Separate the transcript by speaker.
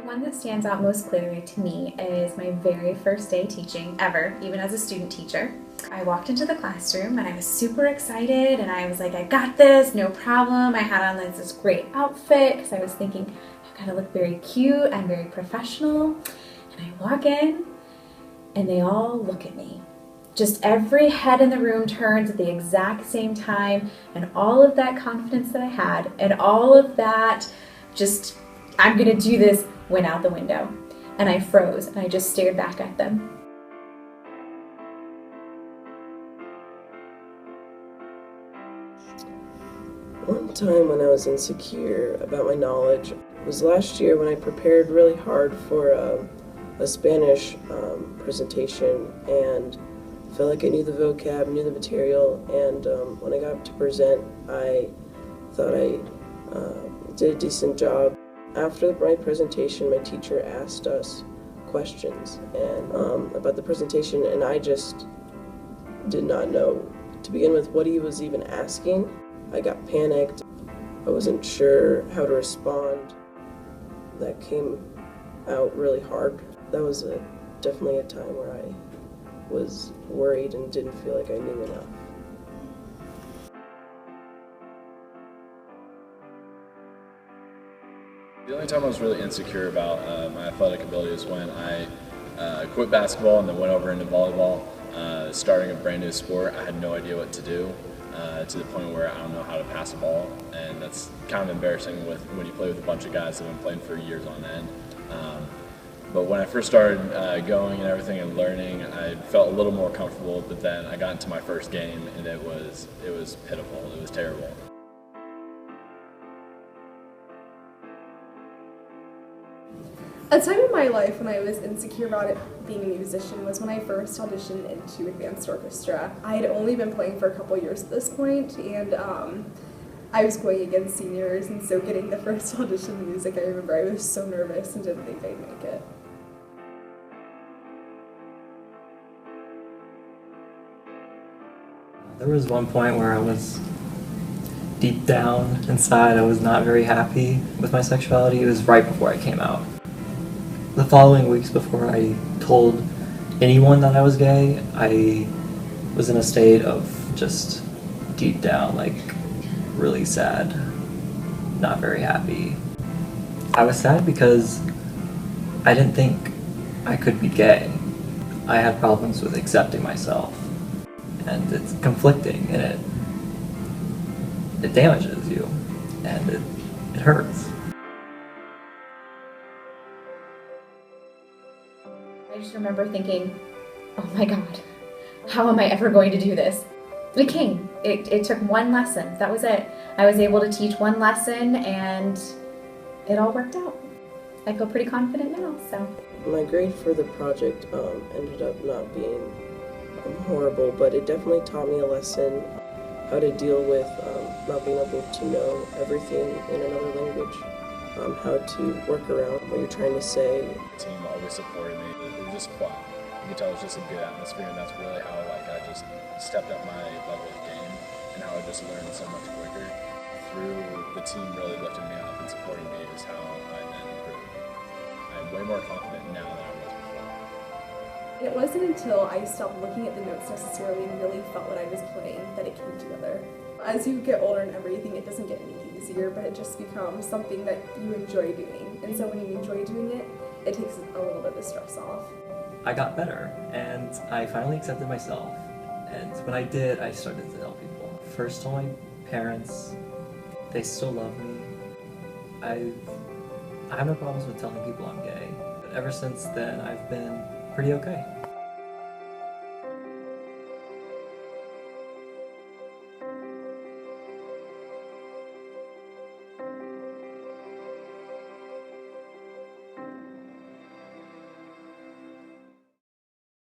Speaker 1: One that stands out most clearly to me is my very first day teaching ever, even as a student teacher. I walked into the classroom and I was super excited and I was like, I got this, no problem. I had on this great outfit because I was thinking I gotta look very cute and very professional. And I walk in and they all look at me. Just every head in the room turns at the exact same time, and all of that confidence that I had and all of that just, I'm gonna do this, went out the window. And I froze and I just stared back at them.
Speaker 2: One time when I was insecure about my knowledge was last year when I prepared really hard for a Spanish presentation and felt like I knew the vocab, knew the material, and when I got up to present, I thought I did a decent job. After my presentation, my teacher asked us questions about the presentation, and I just did not know, to begin with, what he was even asking. I got panicked. I wasn't sure how to respond. That came out really hard. That was definitely a time where I was worried and didn't feel like I knew enough.
Speaker 3: The only time I was really insecure about my athletic ability is when I quit basketball and then went over into volleyball, starting a brand new sport. I had no idea what to do, to the point where I don't know how to pass a ball, and that's kind of embarrassing when you play with a bunch of guys that have been playing for years on end. But when I first started going and everything and learning, I felt a little more comfortable, but then I got into my first game and it was pitiful, it was terrible.
Speaker 4: A time in my life when I was insecure about it being a musician was when I first auditioned into advanced orchestra. I had only been playing for a couple years at this point, and I was going against seniors, and so getting the first audition in music, I remember I was so nervous and didn't think I'd make it.
Speaker 5: There was one point where I was deep down inside, I was not very happy with my sexuality. It was right before I came out. The following weeks before I told anyone that I was gay, I was in a state of just deep down, like really sad, not very happy. I was sad because I didn't think I could be gay. I had problems with accepting myself, and it's conflicting, and it damages you, and it hurts.
Speaker 1: I just remember thinking, oh my God, how am I ever going to do this? It came. It took one lesson. That was it. I was able to teach one lesson and it all worked out. I feel pretty confident now, so.
Speaker 2: My grade for the project ended up not being horrible, but it definitely taught me a lesson how to deal with not being able to know everything in another language, how to work around what you're trying to say.
Speaker 3: The team always supported me. It was just fun. You could tell it was just a good atmosphere, and that's really how I just stepped up my level of game and how I just learned so much quicker. Through the team really lifting me up and supporting me is how I then improved. I'm way more confident now than I was before.
Speaker 4: It wasn't until I stopped looking at the notes necessarily and really felt what I was playing that it came together. As you get older and everything, it doesn't get any easier, but it just becomes something that you enjoy doing. And so when you enjoy doing it, it takes a little bit of the stress off.
Speaker 5: I got better, and I finally accepted myself. And when I did, I started to tell people. First told my parents. They still love me. I have no problems with telling people I'm gay. But ever since then, I've been pretty okay.